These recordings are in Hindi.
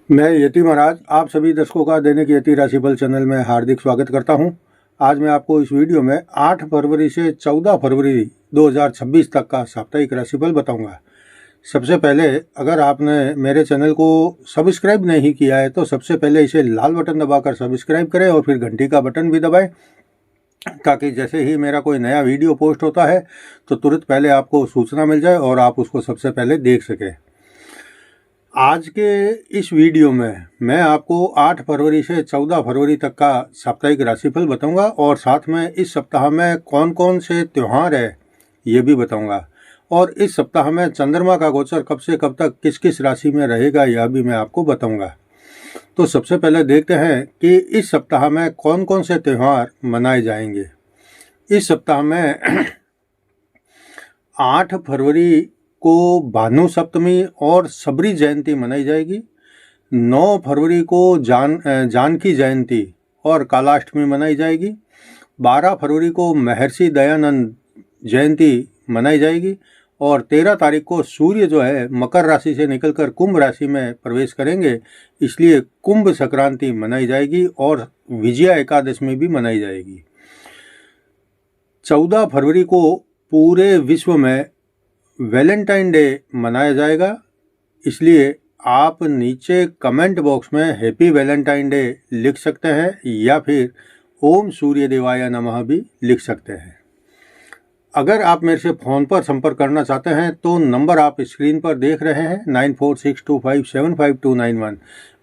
मैं यति महाराज आप सभी दर्शकों का दैनिक यति राशिफल चैनल में हार्दिक स्वागत करता हूं। आज मैं आपको इस वीडियो में 8 फरवरी से 14 फरवरी 2026 तक का साप्ताहिक राशिफल बताऊंगा। सबसे पहले अगर आपने मेरे चैनल को सब्सक्राइब नहीं किया है तो सबसे पहले इसे लाल बटन दबाकर सब्सक्राइब करें और फिर घंटी का बटन भी दबाएं, ताकि जैसे ही मेरा कोई नया वीडियो पोस्ट होता है तो तुरंत पहले आपको सूचना मिल जाए और आप उसको सबसे पहले देख सकें। आज के इस वीडियो में मैं आपको 8 फरवरी से 14 फरवरी तक का साप्ताहिक राशिफल बताऊंगा और साथ में इस सप्ताह में कौन कौन से त्यौहार है ये भी बताऊंगा। और इस सप्ताह में चंद्रमा का गोचर कब से कब तक किस किस राशि में रहेगा यह भी मैं आपको बताऊंगा। तो सबसे पहले देखते हैं कि इस सप्ताह में कौन कौन से त्यौहार मनाए जाएंगे। इस सप्ताह में 8 फरवरी को भानु सप्तमी और सबरी जयंती मनाई जाएगी। 9 फरवरी को जानकी जयंती और कालाष्टमी मनाई जाएगी। 12 फरवरी को महर्षि दयानंद जयंती मनाई जाएगी और 13 तारीख को सूर्य जो है मकर राशि से निकलकर कुंभ राशि में प्रवेश करेंगे, इसलिए कुंभ संक्रांति मनाई जाएगी और विजया एकादशी भी मनाई जाएगी। 14 फरवरी को पूरे विश्व में वैलेंटाइन डे मनाया जाएगा, इसलिए आप नीचे कमेंट बॉक्स में हैप्पी वैलेंटाइन डे लिख सकते हैं या फिर ओम सूर्य देवाय नमः भी लिख सकते हैं। अगर आप मेरे से फ़ोन पर संपर्क करना चाहते हैं तो नंबर आप स्क्रीन पर देख रहे हैं 9462575291।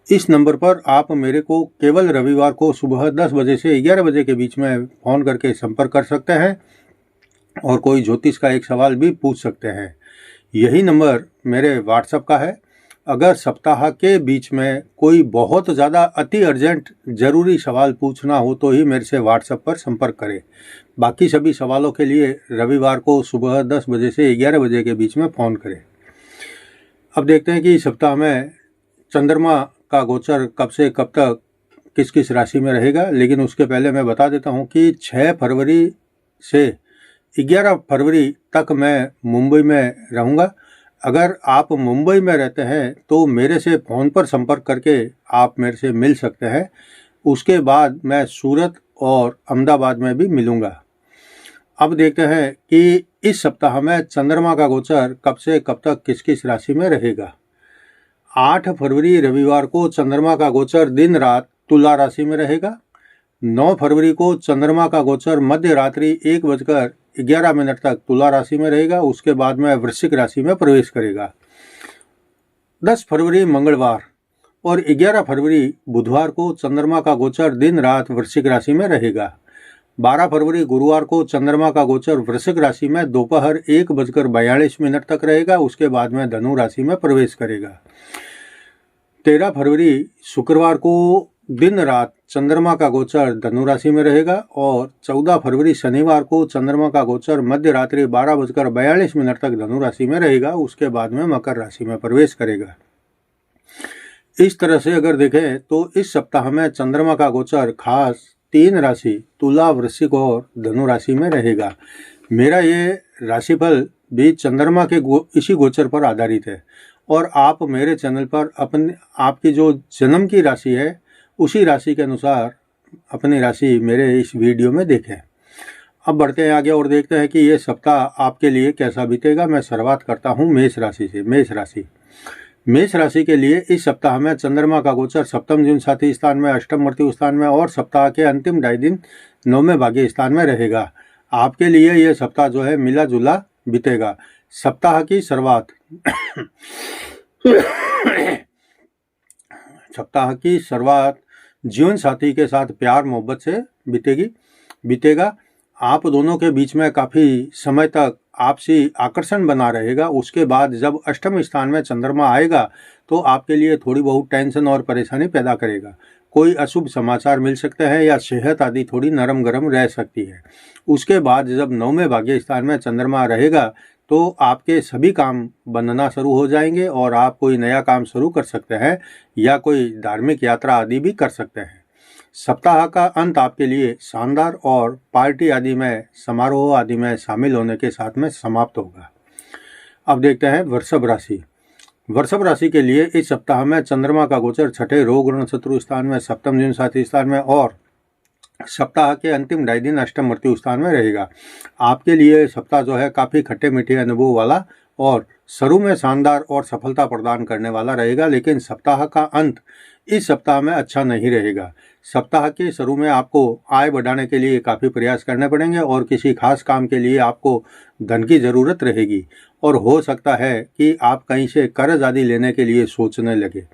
इस नंबर पर आप मेरे को केवल रविवार को सुबह 10 बजे से 11 बजे के बीच में फ़ोन करके संपर्क कर सकते हैं और कोई ज्योतिष का एक सवाल भी पूछ सकते हैं। यही नंबर मेरे व्हाट्सएप का है। अगर सप्ताह के बीच में कोई बहुत ज़्यादा अति अर्जेंट ज़रूरी सवाल पूछना हो तो ही मेरे से व्हाट्सएप पर संपर्क करें। बाकी सभी सवालों के लिए रविवार को सुबह 10 बजे से 11 बजे के बीच में फ़ोन करें। अब देखते हैं कि इस सप्ताह में चंद्रमा का गोचर कब से कब तक किस किस राशि में रहेगा, लेकिन उसके पहले मैं बता देता हूँ कि 6 फरवरी से 11 फरवरी तक मैं मुंबई में रहूँगा। अगर आप मुंबई में रहते हैं तो मेरे से फ़ोन पर संपर्क करके आप मेरे से मिल सकते हैं। उसके बाद मैं सूरत और अहमदाबाद में भी मिलूँगा। अब देखते हैं कि इस सप्ताह में चंद्रमा का गोचर कब से कब तक किस किस राशि में रहेगा। 8 फरवरी रविवार को चंद्रमा का गोचर दिन रात तुला राशि में रहेगा। 9 फरवरी को चंद्रमा का गोचर मध्य रात्रि 1:11 तक तुला राशि में रहेगा, उसके बाद में वृश्चिक राशि में प्रवेश करेगा। 10 फरवरी मंगलवार और 11 फरवरी बुधवार को चंद्रमा का गोचर दिन रात वृश्चिक राशि में रहेगा। 12 फरवरी गुरुवार को चंद्रमा का गोचर वृश्चिक राशि में दोपहर 1:42 तक रहेगा, उसके बाद में धनु राशि में प्रवेश करेगा। 13 फरवरी शुक्रवार को दिन रात चंद्रमा का गोचर धनु राशि में रहेगा और 14 फरवरी शनिवार को चंद्रमा का गोचर मध्य रात्रि 12:42 तक धनु राशि में रहेगा, उसके बाद में मकर राशि में प्रवेश करेगा। इस तरह से अगर देखें तो इस सप्ताह में चंद्रमा का गोचर खास 3 राशि तुला, वृश्चिक और धनु राशि में रहेगा। मेरा ये राशिफल भी चंद्रमा के इसी गोचर पर आधारित है और आप मेरे चैनल पर आपकी जो जन्म की राशि है उसी राशि के अनुसार अपनी राशि मेरे इस वीडियो में देखें। अब बढ़ते हैं आगे और देखते हैं कि ये सप्ताह आपके लिए कैसा बीतेगा। मैं शुरुआत करता हूँ मेष राशि से। मेष राशि के लिए इस सप्ताह में चंद्रमा का गोचर सप्तम जून साथी स्थान में, अष्टम मृत्यु स्थान में और सप्ताह के अंतिम 2.5 दिन 9वें भाग्य स्थान में रहेगा। आपके लिए ये सप्ताह जो है मिला जुला बीतेगा। सप्ताह की शुरुआत जीवन साथी के साथ प्यार मोहब्बत से बीतेगा। आप दोनों के बीच में काफ़ी समय तक आपसी आकर्षण बना रहेगा। उसके बाद जब अष्टम स्थान में चंद्रमा आएगा तो आपके लिए थोड़ी बहुत टेंशन और परेशानी पैदा करेगा। कोई अशुभ समाचार मिल सकते हैं या सेहत आदि थोड़ी नरम गरम रह सकती है। उसके बाद जब 9वें भाग्य स्थान में चंद्रमा रहेगा तो आपके सभी काम बनना शुरू हो जाएंगे और आप कोई नया काम शुरू कर सकते हैं या कोई धार्मिक यात्रा आदि भी कर सकते हैं। सप्ताह का अंत आपके लिए शानदार और पार्टी आदि में, समारोह आदि में शामिल होने के साथ में समाप्त होगा। अब देखते हैं वृषभ राशि। वृषभ राशि के लिए इस सप्ताह में चंद्रमा का गोचर छठे रोग ऋण शत्रु स्थान में, सप्तम जीवन साथी स्थान में और सप्ताह के अंतिम 2.5 दिन अष्टम मृत्यु स्थान में रहेगा। आपके लिए सप्ताह जो है काफ़ी खट्टे मीठे अनुभव वाला और शुरू में शानदार और सफलता प्रदान करने वाला रहेगा, लेकिन सप्ताह का अंत इस सप्ताह में अच्छा नहीं रहेगा। सप्ताह के शुरू में आपको आय बढ़ाने के लिए काफ़ी प्रयास करने पड़ेंगे और किसी खास काम के लिए आपको धन की ज़रूरत रहेगी और हो सकता है कि आप कहीं से कर्ज आदि लेने के लिए सोचने लगे।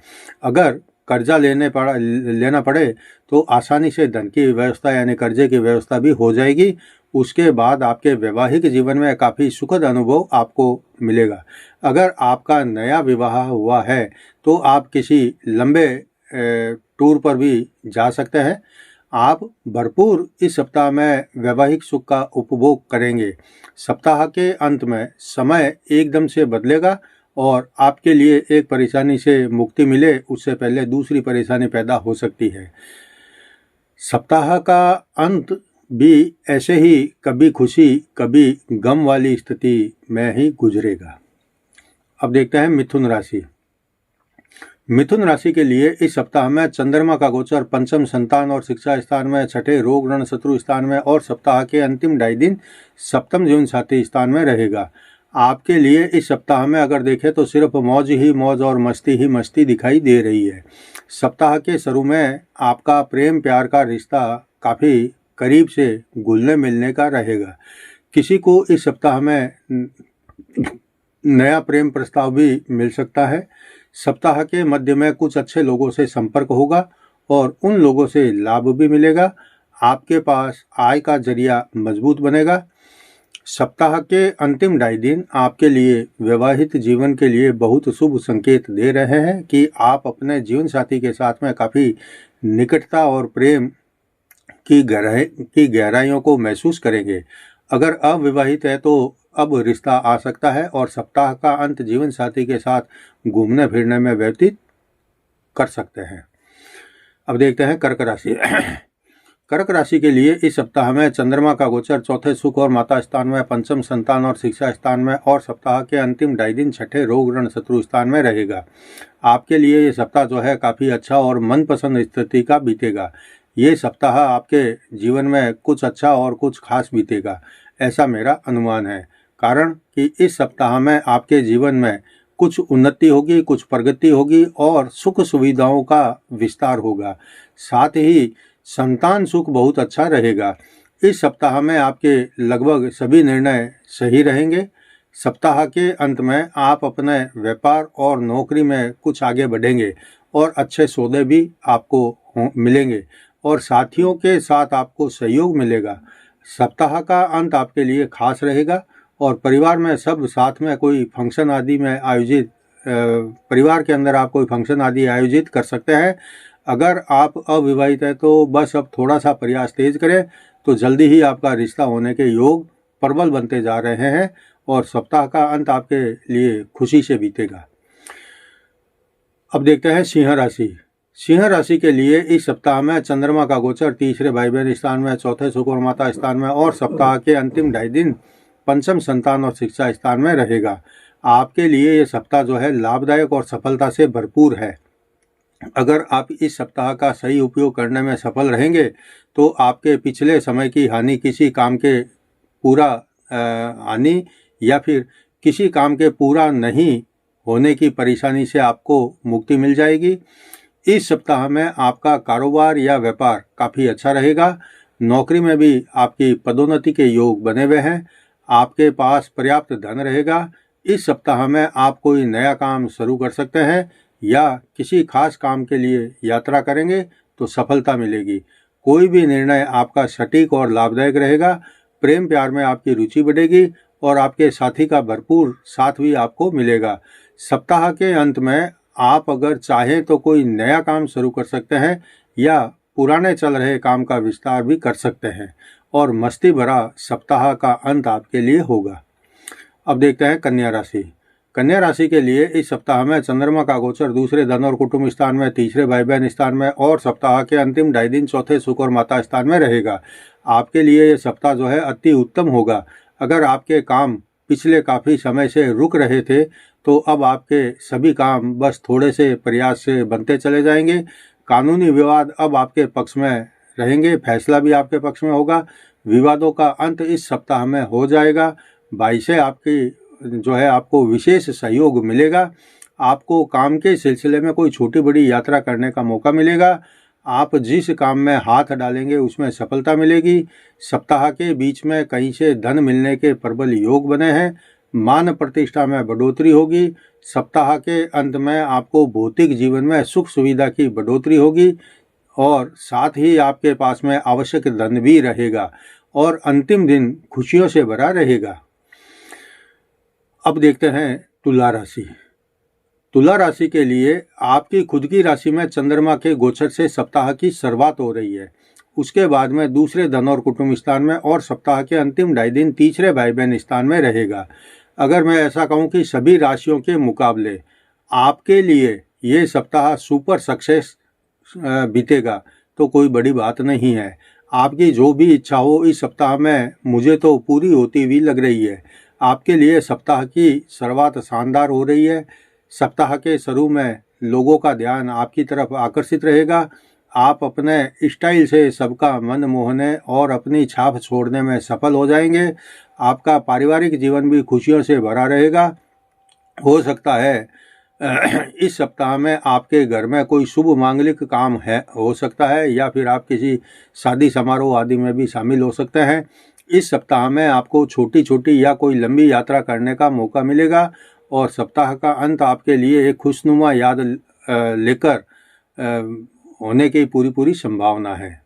अगर कर्जा लेना पड़े तो आसानी से धन की व्यवस्था यानी कर्जे की व्यवस्था भी हो जाएगी। उसके बाद आपके वैवाहिक जीवन में काफ़ी सुखद अनुभव आपको मिलेगा। अगर आपका नया विवाह हुआ है तो आप किसी लंबे टूर पर भी जा सकते हैं। आप भरपूर इस सप्ताह में वैवाहिक सुख का उपभोग करेंगे। सप्ताह के अंत में समय एकदम से बदलेगा और आपके लिए एक परेशानी से मुक्ति मिले उससे पहले दूसरी परेशानी पैदा हो सकती है। सप्ताह का अंत भी ऐसे ही कभी खुशी कभी गम वाली स्थिति में ही गुजरेगा। अब देखते हैं मिथुन राशि। मिथुन राशि के लिए इस सप्ताह में चंद्रमा का गोचर पंचम संतान और शिक्षा स्थान में, छठे रोग ऋण शत्रु स्थान में और सप्ताह के अंतिम 2.5 दिन सप्तम जीवन साथी स्थान में रहेगा। आपके लिए इस सप्ताह में अगर देखें तो सिर्फ मौज ही मौज और मस्ती ही मस्ती दिखाई दे रही है। सप्ताह के शुरू में आपका प्रेम प्यार का रिश्ता काफ़ी करीब से घुलने मिलने का रहेगा। किसी को इस सप्ताह में नया प्रेम प्रस्ताव भी मिल सकता है। सप्ताह के मध्य में कुछ अच्छे लोगों से संपर्क होगा और उन लोगों से लाभ भी मिलेगा। आपके पास आय का जरिया मजबूत बनेगा। सप्ताह के अंतिम 2.5 दिन आपके लिए वैवाहिक जीवन के लिए बहुत शुभ संकेत दे रहे हैं कि आप अपने जीवन साथी के साथ में काफ़ी निकटता और प्रेम की गहराइयों को महसूस करेंगे। अगर अविवाहित है तो अब रिश्ता आ सकता है और सप्ताह का अंत जीवन साथी के साथ घूमने फिरने में व्यतीत कर सकते हैं। अब देखते हैं कर्क राशि। कर्क राशि के लिए इस सप्ताह में चंद्रमा का गोचर चौथे सुख और माता स्थान में, पंचम संतान और शिक्षा स्थान में और सप्ताह के अंतिम 2.5 दिन छठे रोग ऋण शत्रु स्थान में रहेगा। आपके लिए ये सप्ताह जो है काफ़ी अच्छा और मनपसंद स्थिति का बीतेगा। ये सप्ताह आपके जीवन में कुछ अच्छा और कुछ खास बीतेगा, ऐसा मेरा अनुमान है। कारण कि इस सप्ताह में आपके जीवन में कुछ उन्नति होगी, कुछ प्रगति होगी और सुख सुविधाओं का विस्तार होगा। साथ ही संतान सुख बहुत अच्छा रहेगा। इस सप्ताह में आपके लगभग सभी निर्णय सही रहेंगे। सप्ताह के अंत में आप अपने व्यापार और नौकरी में कुछ आगे बढ़ेंगे और अच्छे सौदे भी आपको मिलेंगे और साथियों के साथ आपको सहयोग मिलेगा। सप्ताह का अंत आपके लिए खास रहेगा और परिवार में सब साथ में कोई फंक्शन आदि में आयोजित परिवार के अंदर आप कोई फंक्शन आदि आयोजित कर सकते हैं। अगर आप अविवाहित हैं तो बस अब थोड़ा सा प्रयास तेज करें तो जल्दी ही आपका रिश्ता होने के योग प्रबल बनते जा रहे हैं और सप्ताह का अंत आपके लिए खुशी से बीतेगा। अब देखते हैं सिंह राशि। सिंह राशि के लिए इस सप्ताह में चंद्रमा का गोचर तीसरे भाई बहन स्थान में, चौथे सुख और माता स्थान में और सप्ताह के अंतिम 2.5 दिन पंचम संतान और शिक्षा स्थान में रहेगा। आपके लिए ये सप्ताह जो है लाभदायक और सफलता से भरपूर है। अगर आप इस सप्ताह का सही उपयोग करने में सफल रहेंगे तो आपके पिछले समय की हानि, किसी काम के पूरा हानि या फिर किसी काम के पूरा नहीं होने की परेशानी से आपको मुक्ति मिल जाएगी। इस सप्ताह में आपका कारोबार या व्यापार काफ़ी अच्छा रहेगा। नौकरी में भी आपकी पदोन्नति के योग बने हुए हैं। आपके पास पर्याप्त धन रहेगा। इस सप्ताह में आप कोई नया काम शुरू कर सकते हैं या किसी खास काम के लिए यात्रा करेंगे तो सफलता मिलेगी। कोई भी निर्णय आपका सटीक और लाभदायक रहेगा। प्रेम प्यार में आपकी रुचि बढ़ेगी और आपके साथी का भरपूर साथ भी आपको मिलेगा। सप्ताह के अंत में आप अगर चाहें तो कोई नया काम शुरू कर सकते हैं या पुराने चल रहे काम का विस्तार भी कर सकते हैं और मस्ती भरा सप्ताह का अंत आपके लिए होगा। अब देखते हैं कन्या राशि। कन्या राशि के लिए इस सप्ताह में चंद्रमा का गोचर दूसरे धन और कुटुंब स्थान में, तीसरे भाई बहन स्थान में और सप्ताह के अंतिम 2.5 दिन चौथे सुख और माता स्थान में रहेगा। आपके लिए ये सप्ताह जो है अति उत्तम होगा। अगर आपके काम पिछले काफ़ी समय से रुक रहे थे, तो अब आपके सभी काम बस थोड़े से प्रयास से बनते चले जाएंगे। कानूनी विवाद अब आपके पक्ष में रहेंगे, फैसला भी आपके पक्ष में होगा। विवादों का अंत इस सप्ताह में हो जाएगा। भाई से आपको विशेष सहयोग मिलेगा। आपको काम के सिलसिले में कोई छोटी बड़ी यात्रा करने का मौका मिलेगा। आप जिस काम में हाथ डालेंगे उसमें सफलता मिलेगी। सप्ताह के बीच में कहीं से धन मिलने के प्रबल योग बने हैं। मान प्रतिष्ठा में बढ़ोतरी होगी। सप्ताह के अंत में आपको भौतिक जीवन में सुख सुविधा की बढ़ोतरी होगी और साथ ही आपके पास में आवश्यक धन भी रहेगा और अंतिम दिन खुशियों से भरा रहेगा। अब देखते हैं तुला राशि। तुला राशि के लिए आपकी खुद की राशि में चंद्रमा के गोचर से सप्ताह की शुरुआत हो रही है। उसके बाद में दूसरे धन और कुटुंब स्थान में और सप्ताह के अंतिम 2.5 दिन तीसरे भाई बहन स्थान में रहेगा। अगर मैं ऐसा कहूं कि सभी राशियों के मुकाबले आपके लिए ये सप्ताह सुपर सक्सेस बीतेगा तो कोई बड़ी बात नहीं है। आपकी जो भी इच्छा हो इस सप्ताह में मुझे तो पूरी होती हुई लग रही है। आपके लिए सप्ताह की शुरुआत शानदार हो रही है। सप्ताह के शुरू में लोगों का ध्यान आपकी तरफ आकर्षित रहेगा। आप अपने स्टाइल से सबका मन मोहने और अपनी छाप छोड़ने में सफल हो जाएंगे। आपका पारिवारिक जीवन भी खुशियों से भरा रहेगा। हो सकता है इस सप्ताह में आपके घर में कोई शुभ मांगलिक काम हो सकता है या फिर आप किसी शादी समारोह आदि में भी शामिल हो सकते हैं। इस सप्ताह में आपको छोटी छोटी या कोई लंबी यात्रा करने का मौका मिलेगा और सप्ताह का अंत आपके लिए एक खुशनुमा याद लेकर होने की पूरी संभावना है।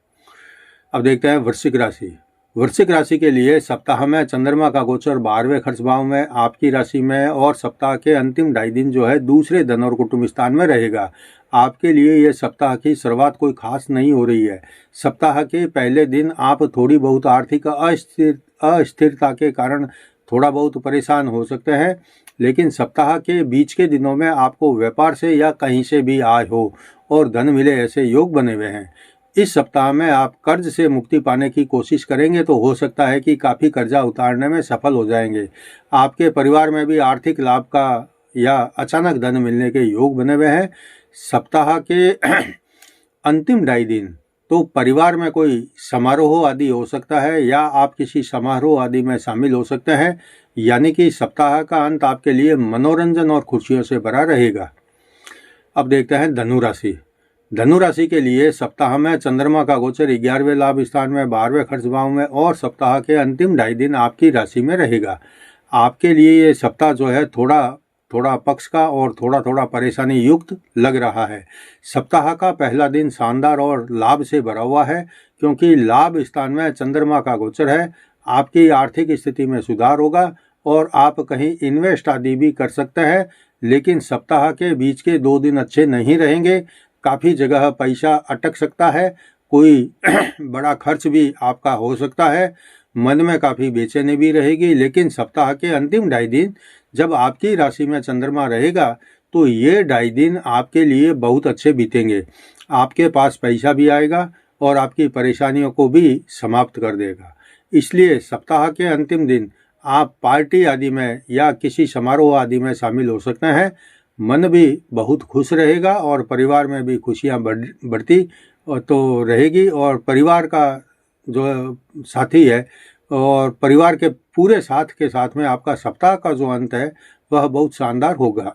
अब देखते हैं वृश्चिक राशि। वृश्चिक राशि के लिए सप्ताह में चंद्रमा का गोचर 12वें खर्च भाव में आपकी राशि में और सप्ताह के अंतिम 2.5 दिन दूसरे धन और कुटुंब स्थान में रहेगा। आपके लिए यह सप्ताह की शुरुआत कोई खास नहीं हो रही है। सप्ताह के पहले दिन आप थोड़ी बहुत आर्थिक अस्थिरता के कारण थोड़ा बहुत परेशान हो सकते हैं, लेकिन सप्ताह के बीच के दिनों में आपको व्यापार से या कहीं से भी आय हो और धन मिले ऐसे योग बने हुए हैं। इस सप्ताह में आप कर्ज से मुक्ति पाने की कोशिश करेंगे तो हो सकता है कि काफ़ी कर्जा उतारने में सफल हो जाएंगे। आपके परिवार में भी आर्थिक लाभ का या अचानक धन मिलने के योग बने हुए हैं। सप्ताह के अंतिम 2.5 दिन तो परिवार में कोई समारोह आदि हो सकता है या आप किसी समारोह आदि में शामिल हो सकते हैं, यानी कि सप्ताह का अंत आपके लिए मनोरंजन और खुशियों से भरा रहेगा। अब देखते हैं धनु राशि। धनु राशि के लिए सप्ताह में चंद्रमा का गोचर 11वें लाभ स्थान में 12वें खर्च भाव में और सप्ताह के अंतिम 2.5 दिन आपकी राशि में रहेगा। आपके लिए ये सप्ताह थोड़ा पक्ष का और थोड़ा परेशानी युक्त लग रहा है। सप्ताह का पहला दिन शानदार और लाभ से भरा हुआ है क्योंकि लाभ स्थान में चंद्रमा का गोचर है। आपकी आर्थिक स्थिति में सुधार होगा और आप कहीं इन्वेस्ट आदि भी कर सकते हैं, लेकिन सप्ताह के बीच के 2 दिन अच्छे नहीं रहेंगे। काफ़ी जगह पैसा अटक सकता है, कोई बड़ा खर्च भी आपका हो सकता है, मन में काफ़ी बेचैनी भी रहेगी। लेकिन सप्ताह के अंतिम 2.5 दिन जब आपकी राशि में चंद्रमा रहेगा तो ये 2.5 दिन आपके लिए बहुत अच्छे बीतेंगे। आपके पास पैसा भी आएगा और आपकी परेशानियों को भी समाप्त कर देगा। इसलिए सप्ताह के अंतिम दिन आप पार्टी आदि में या किसी समारोह आदि में शामिल हो सकते हैं। मन भी बहुत खुश रहेगा और परिवार में भी खुशियां बढ़ती तो रहेगी और परिवार का जो साथी है और परिवार के पूरे साथ के साथ में आपका सप्ताह का जो अंत है वह बहुत शानदार होगा।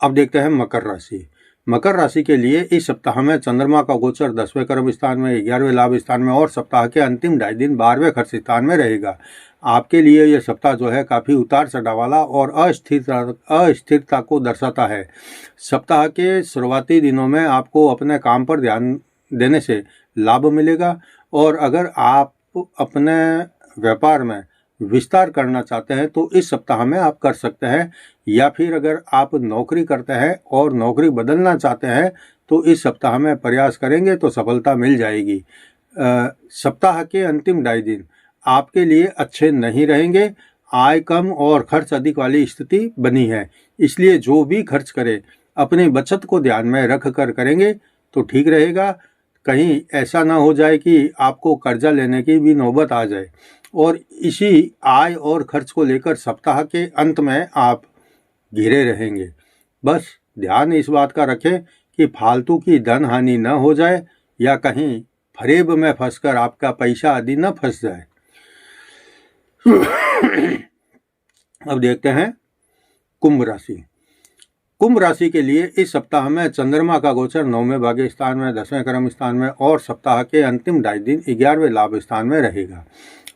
अब देखते हैं मकर राशि। मकर राशि के लिए इस सप्ताह में चंद्रमा का गोचर 10वें कर्म स्थान में 11वें लाभ स्थान में और सप्ताह के अंतिम 2.5 दिन 12वें खर्च स्थान में रहेगा। आपके लिए यह सप्ताह काफ़ी उतार चढ़ाव वाला और अस्थिरता को दर्शाता है। सप्ताह के शुरुआती दिनों में आपको अपने काम पर ध्यान देने से लाभ मिलेगा और अगर आप अपने व्यापार में विस्तार करना चाहते हैं तो इस सप्ताह में आप कर सकते हैं, या फिर अगर आप नौकरी करते हैं और नौकरी बदलना चाहते हैं तो इस सप्ताह में प्रयास करेंगे तो सफलता मिल जाएगी। सप्ताह के अंतिम 2.5 दिन आपके लिए अच्छे नहीं रहेंगे। आय कम और खर्च अधिक वाली स्थिति बनी है, इसलिए जो भी खर्च करें अपनी बचत को ध्यान में रख कर करेंगे तो ठीक रहेगा। कहीं ऐसा ना हो जाए कि आपको कर्जा लेने की भी नौबत आ जाए और इसी आय और खर्च को लेकर सप्ताह के अंत में आप घिरे रहेंगे। बस ध्यान इस बात का रखें कि फालतू की धन हानि न हो जाए या कहीं फरेब में फंसकर आपका पैसा आदि न फंस जाए। अब देखते हैं कुंभ राशि। कुंभ राशि के लिए इस सप्ताह में चंद्रमा का गोचर 9वें भाग्य स्थान में, 10वें कर्म स्थान में और सप्ताह के अंतिम 2.5 दिन 11वें लाभ स्थान में रहेगा।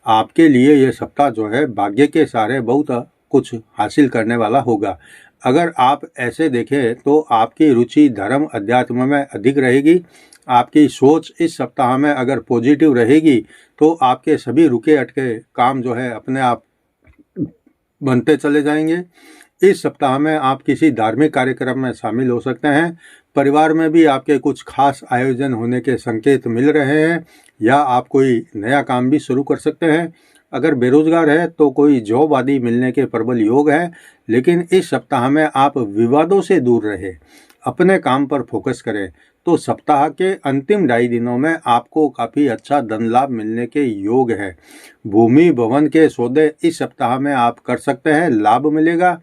आपके लिए यह सप्ताह जो है भाग्य के सहारे बहुत कुछ हासिल करने वाला होगा। अगर आप ऐसे देखें तो आपकी रुचि धर्म अध्यात्म में अधिक रहेगी। आपकी सोच इस सप्ताह में अगर पॉजिटिव रहेगी तो आपके सभी रुके अटके काम जो है अपने आप बनते चले जाएंगे। इस सप्ताह में आप किसी धार्मिक कार्यक्रम में शामिल हो सकते हैं। परिवार में भी आपके कुछ खास आयोजन होने के संकेत मिल रहे हैं या आप कोई नया काम भी शुरू कर सकते हैं। अगर बेरोजगार है तो कोई जॉब आदि मिलने के प्रबल योग है। लेकिन इस सप्ताह में आप विवादों से दूर रहे, अपने काम पर फोकस करें तो सप्ताह के अंतिम 2.5 दिनों में आपको काफ़ी अच्छा धन लाभ मिलने के योग है। भूमि भवन के सौदे इस सप्ताह में आप कर सकते हैं, लाभ मिलेगा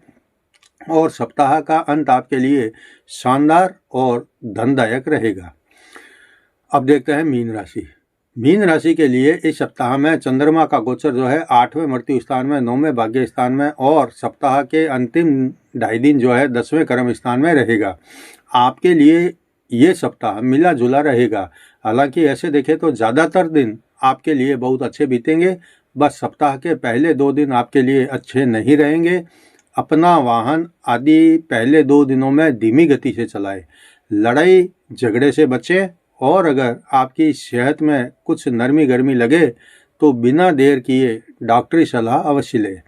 और सप्ताह का अंत आपके लिए शानदार और धनदायक रहेगा। अब देखते हैं मीन राशि। मीन राशि के लिए इस सप्ताह में चंद्रमा का गोचर जो है 8वें मृत्यु स्थान में, 9वें भाग्य स्थान में और सप्ताह के अंतिम 2.5 दिन जो है 10वें कर्म स्थान में रहेगा। आपके लिए ये सप्ताह मिला जुला रहेगा। हालांकि ऐसे देखें तो ज़्यादातर दिन आपके लिए बहुत अच्छे बीतेंगे। बस सप्ताह के पहले 2 दिन आपके लिए अच्छे नहीं रहेंगे। अपना वाहन आदि पहले 2 दिनों में धीमी गति से चलाएं। लड़ाई झगड़े से बचें और अगर आपकी सेहत में कुछ नरमी गर्मी लगे तो बिना देर किए डॉक्टरी सलाह अवश्य लें।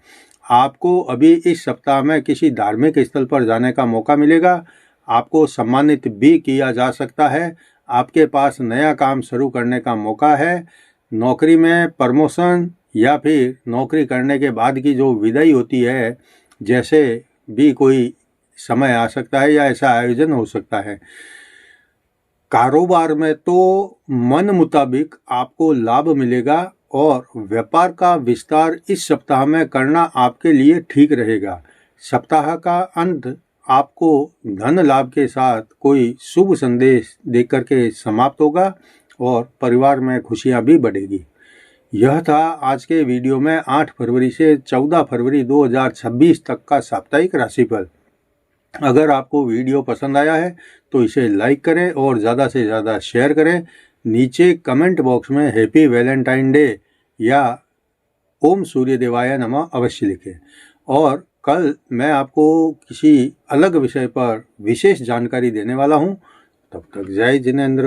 आपको अभी इस सप्ताह में किसी धार्मिक स्थल पर जाने का मौका मिलेगा। आपको सम्मानित भी किया जा सकता है। आपके पास नया काम शुरू करने का मौका है। नौकरी में प्रमोशन या फिर नौकरी करने के बाद की जो विदाई होती है, जैसे भी कोई समय आ सकता है या ऐसा आयोजन हो सकता है। कारोबार में तो मन मुताबिक आपको लाभ मिलेगा और व्यापार का विस्तार इस सप्ताह में करना आपके लिए ठीक रहेगा। सप्ताह का अंत आपको धन लाभ के साथ कोई शुभ संदेश देकर के समाप्त होगा और परिवार में खुशियां भी बढ़ेगी। यह था आज के वीडियो में 8 फरवरी से 14 फरवरी 2026 तक का साप्ताहिक राशिफल। अगर आपको वीडियो पसंद आया है तो इसे लाइक करें और ज़्यादा से ज़्यादा शेयर करें। नीचे कमेंट बॉक्स में हैप्पी वैलेंटाइन डे या ओम सूर्य देवाय नमः अवश्य लिखें। और कल मैं आपको किसी अलग विषय पर विशेष जानकारी देने वाला हूं। तब तक जय जिनेंद्र।